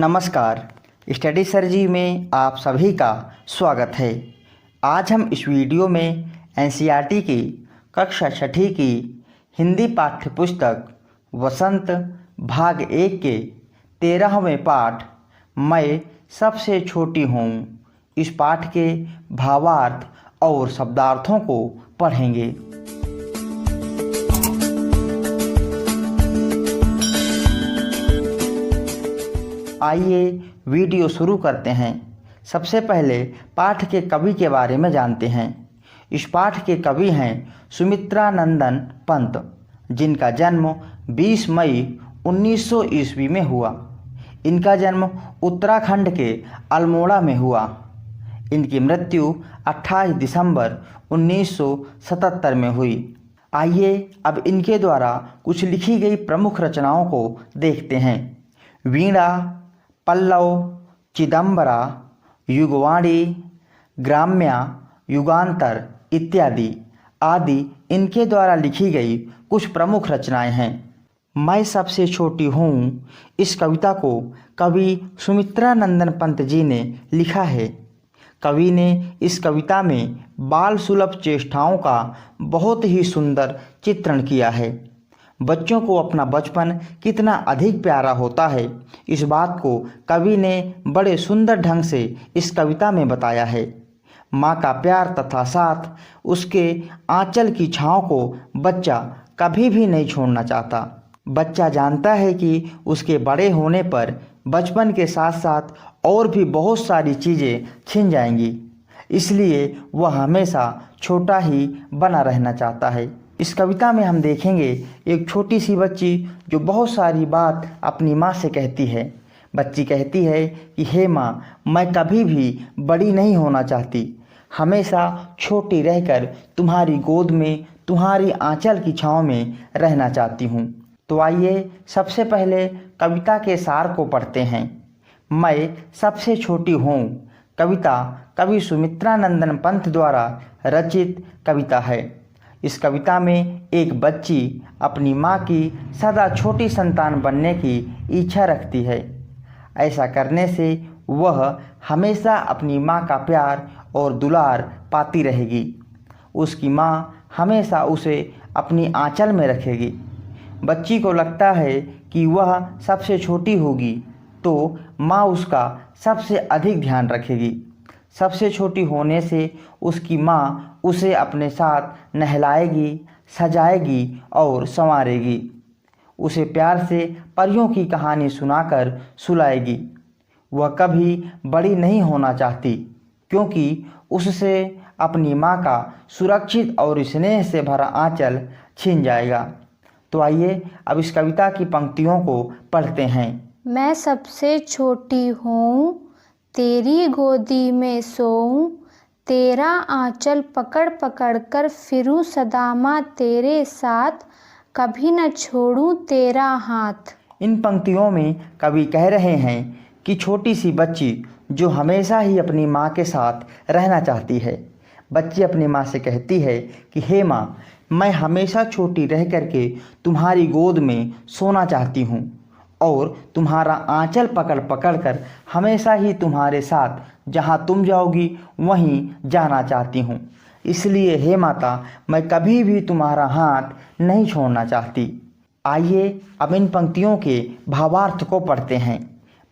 नमस्कार। स्टडी सर्जी में आप सभी का स्वागत है। आज हम इस वीडियो में एनसीईआरटी की कक्षा छठी की हिंदी पाठ्यपुस्तक वसंत भाग 1 के 13वें पाठ मैं सबसे छोटी हूँ इस पाठ के भावार्थ और शब्दार्थों को पढ़ेंगे। आइए वीडियो शुरू करते हैं। सबसे पहले पाठ के कवि के बारे में जानते हैं। इस पाठ के कवि हैं सुमित्रानंदन पंत, जिनका जन्म 20 मई 1900 ईस्वी में हुआ। इनका जन्म उत्तराखंड के अल्मोड़ा में हुआ। इनकी मृत्यु 28 दिसंबर 1977 में हुई। आइए अब इनके द्वारा कुछ लिखी गई प्रमुख रचनाओं को देखते हैं। वीणा, पल्लव, चिदंबरा, युगवाणी, ग्राम्या, युगांतर इत्यादि आदि इनके द्वारा लिखी गई कुछ प्रमुख रचनाएं हैं। मैं सबसे छोटी हूँ इस कविता को कवि सुमित्रानंदन पंत जी ने लिखा है। कवि ने इस कविता में बाल सुलभ चेष्टाओं का बहुत ही सुंदर चित्रण किया है। बच्चों को अपना बचपन कितना अधिक प्यारा होता है, इस बात को कवि ने बड़े सुंदर ढंग से इस कविता में बताया है। माँ का प्यार तथा साथ, उसके आंचल की छाँव को बच्चा कभी भी नहीं छोड़ना चाहता। बच्चा जानता है कि उसके बड़े होने पर बचपन के साथ साथ और भी बहुत सारी चीज़ें छिन जाएंगी, इसलिए वह हमेशा छोटा ही बना रहना चाहता है। इस कविता में हम देखेंगे एक छोटी सी बच्ची जो बहुत सारी बात अपनी माँ से कहती है। बच्ची कहती है कि हे माँ, मैं कभी भी बड़ी नहीं होना चाहती, हमेशा छोटी रहकर तुम्हारी गोद में, तुम्हारी आंचल की छाँव में रहना चाहती हूँ। तो आइए सबसे पहले कविता के सार को पढ़ते हैं। मैं सबसे छोटी हूँ कविता कवि सुमित्रानंदन पंत द्वारा रचित कविता है। इस कविता में एक बच्ची अपनी माँ की सदा छोटी संतान बनने की इच्छा रखती है। ऐसा करने से वह हमेशा अपनी माँ का प्यार और दुलार पाती रहेगी। उसकी माँ हमेशा उसे अपनी आंचल में रखेगी। बच्ची को लगता है कि वह सबसे छोटी होगी तो माँ उसका सबसे अधिक ध्यान रखेगी। सबसे छोटी होने से उसकी माँ उसे अपने साथ नहलाएगी, सजाएगी और संवारेगी। उसे प्यार से परियों की कहानी सुनाकर सुलाएगी। वह कभी बड़ी नहीं होना चाहती, क्योंकि उससे अपनी माँ का सुरक्षित और स्नेह से भरा आंचल छीन जाएगा। तो आइए अब इस कविता की पंक्तियों को पढ़ते हैं। मैं सबसे छोटी हूँ, तेरी गोदी में सोऊं, तेरा आंचल पकड़ पकड़ कर फिरूं सदा माँ तेरे साथ, कभी न छोड़ूं तेरा हाथ। इन पंक्तियों में कवि कह रहे हैं कि छोटी सी बच्ची जो हमेशा ही अपनी माँ के साथ रहना चाहती है। बच्ची अपनी माँ से कहती है कि हे माँ, मैं हमेशा छोटी रह करके तुम्हारी गोद में सोना चाहती हूँ और तुम्हारा आंचल पकड़ पकड़ कर हमेशा ही तुम्हारे साथ जहाँ तुम जाओगी वहीं जाना चाहती हूँ। इसलिए हे माता, मैं कभी भी तुम्हारा हाथ नहीं छोड़ना चाहती। आइए अब इन पंक्तियों के भावार्थ को पढ़ते हैं।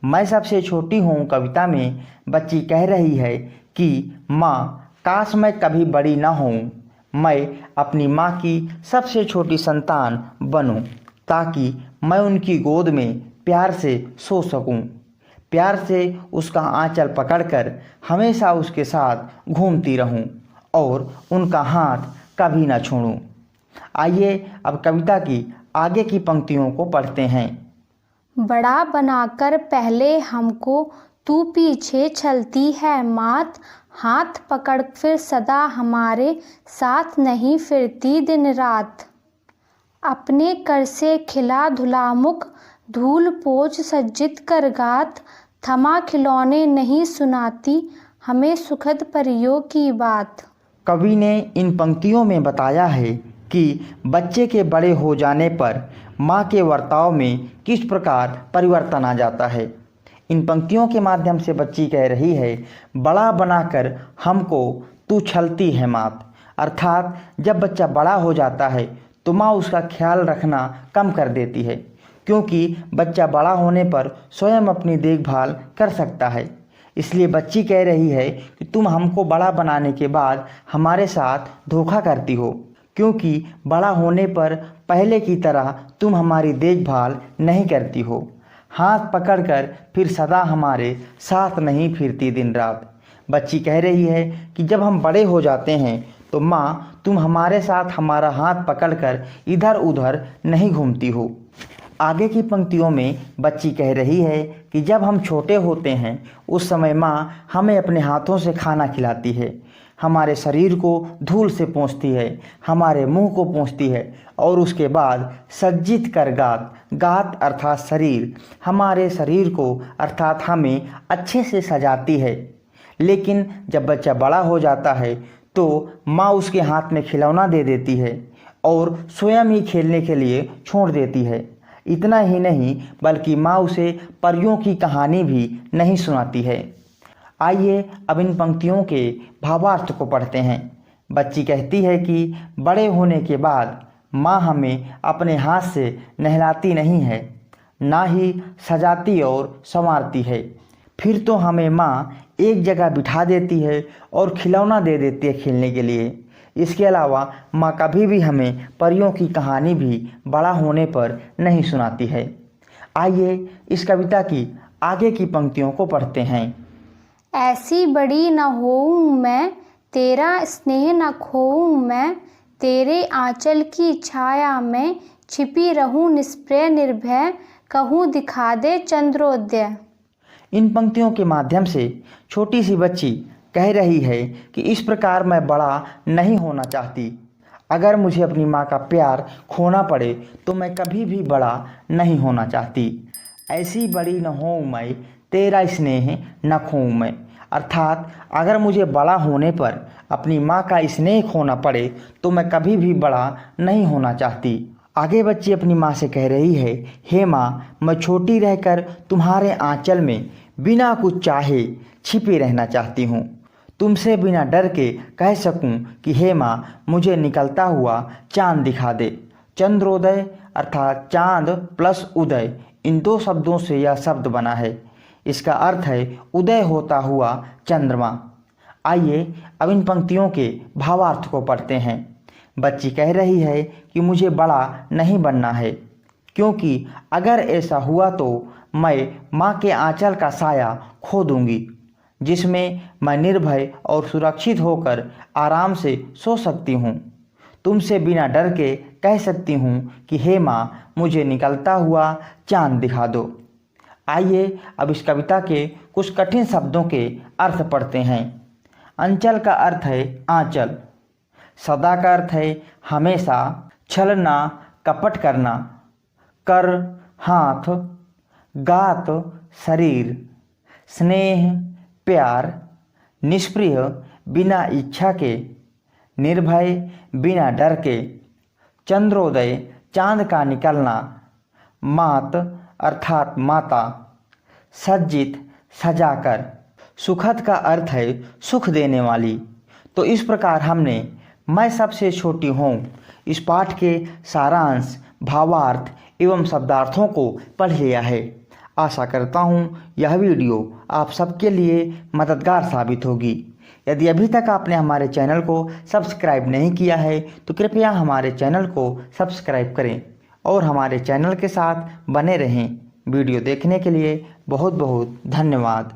मैं सबसे छोटी हूँ कविता में बच्ची कह रही है कि माँ, काश मैं कभी बड़ी ना हूँ, मैं अपनी माँ की सबसे छोटी संतान बनूँ, ताकि मैं उनकी गोद में प्यार से सो सकूं, प्यार से उसका आंचल पकड़कर हमेशा उसके साथ घूमती रहूं और उनका हाथ कभी ना छोड़ूं। आइए अब कविता की आगे की पंक्तियों को पढ़ते हैं। बड़ा बनाकर पहले हमको तू पीछे चलती है मात, हाथ पकड़ फिर सदा हमारे साथ नहीं फिरती दिन रात। अपने कर से खिला धुला मुख, धूल पोछ सज्जित कर गात, थमा खिलौने नहीं सुनाती हमें सुखद परियों की बात। कवि ने इन पंक्तियों में बताया है कि बच्चे के बड़े हो जाने पर माँ के वर्ताव में किस प्रकार परिवर्तन आ जाता है। इन पंक्तियों के माध्यम से बच्ची कह रही है, बड़ा बनाकर हमको तू छलती है मात। अर्थात जब बच्चा बड़ा हो जाता है तो माँ उसका ख्याल रखना कम कर देती है, क्योंकि बच्चा बड़ा होने पर स्वयं अपनी देखभाल कर सकता है। इसलिए बच्ची कह रही है कि तुम हमको बड़ा बनाने के बाद हमारे साथ धोखा करती हो, क्योंकि बड़ा होने पर पहले की तरह तुम हमारी देखभाल नहीं करती हो, हाथ पकड़कर फिर सदा हमारे साथ नहीं फिरती दिन रात। बच्ची कह रही है कि जब हम बड़े हो जाते हैं तो माँ तुम हमारे साथ हमारा हाथ पकड़कर इधर उधर नहीं घूमती हो। आगे की पंक्तियों में बच्ची कह रही है कि जब हम छोटे होते हैं उस समय माँ हमें अपने हाथों से खाना खिलाती है, हमारे शरीर को धूल से पोंछती है, हमारे मुंह को पोंछती है और उसके बाद सज्जित कर गात अर्थात शरीर, हमारे शरीर को अर्थात हमें अच्छे से सजाती है। लेकिन जब बच्चा बड़ा हो जाता है तो माँ उसके हाथ में खिलौना दे देती है और स्वयं ही खेलने के लिए छोड़ देती है। इतना ही नहीं बल्कि माँ उसे परियों की कहानी भी नहीं सुनाती है। आइए अब इन पंक्तियों के भावार्थ को पढ़ते हैं। बच्ची कहती है कि बड़े होने के बाद माँ हमें अपने हाथ से नहलाती नहीं है, ना ही सजाती और संवारती है। फिर तो हमें माँ एक जगह बिठा देती है और खिलौना दे देती है खेलने के लिए। इसके अलावा माँ कभी भी हमें परियों की कहानी भी बड़ा होने पर नहीं सुनाती है। आइए इस कविता की आगे की पंक्तियों को पढ़ते हैं। ऐसी बड़ी न होऊं मैं, तेरा स्नेह न खोऊं मैं, तेरे आंचल की छाया में छिपी रहूं निष्प्रय निर्भय, कहूँ दिखा दे चंद्रोदय। इन पंक्तियों के माध्यम से छोटी सी बच्ची कह रही है कि इस प्रकार मैं बड़ा नहीं होना चाहती। अगर मुझे अपनी माँ का प्यार खोना पड़े तो मैं कभी भी बड़ा नहीं होना चाहती। ऐसी बड़ी न होऊं मैं, तेरा स्नेह न खोऊं मैं। अर्थात अगर मुझे बड़ा होने पर अपनी माँ का स्नेह खोना पड़े तो मैं कभी भी बड़ा नहीं होना चाहती। आगे बच्ची अपनी माँ से कह रही है, हे माँ, मैं छोटी रहकर तुम्हारे आंचल में बिना कुछ चाहे छिपे रहना चाहती हूँ। तुमसे बिना डर के कह सकूं कि हे माँ, मुझे निकलता हुआ चांद दिखा दे। चंद्रोदय अर्थात चांद प्लस उदय, इन दो शब्दों से यह शब्द बना है। इसका अर्थ है उदय होता हुआ चंद्रमा। आइए अब इन पंक्तियों के भावार्थ को पढ़ते हैं। बच्ची कह रही है कि मुझे बड़ा नहीं बनना है, क्योंकि अगर ऐसा हुआ तो मैं माँ के आंचल का साया खो दूंगी, जिसमें मैं निर्भय और सुरक्षित होकर आराम से सो सकती हूँ। तुमसे बिना डर के कह सकती हूँ कि हे माँ, मुझे निकलता हुआ चांद दिखा दो। आइए अब इस कविता के कुछ कठिन शब्दों के अर्थ पढ़ते हैं। अंचल का अर्थ है आंचल, सदा का अर्थ है हमेशा, छलना कपट करना, कर हाथ, गात शरीर, स्नेह प्यार, निष्प्रिय बिना इच्छा के, निर्भय बिना डर के, चंद्रोदय चांद का निकलना, मात अर्थात माता, सज्जित सजाकर, सुखद का अर्थ है सुख देने वाली। तो इस प्रकार हमने मैं सबसे छोटी हूँ इस पाठ के सारांश, भावार्थ एवं शब्दार्थों को पढ़ लिया है। आशा करता हूँ यह वीडियो आप सबके लिए मददगार साबित होगी। यदि अभी तक आपने हमारे चैनल को सब्सक्राइब नहीं किया है तो कृपया हमारे चैनल को सब्सक्राइब करें और हमारे चैनल के साथ बने रहें। वीडियो देखने के लिए बहुत बहुत धन्यवाद।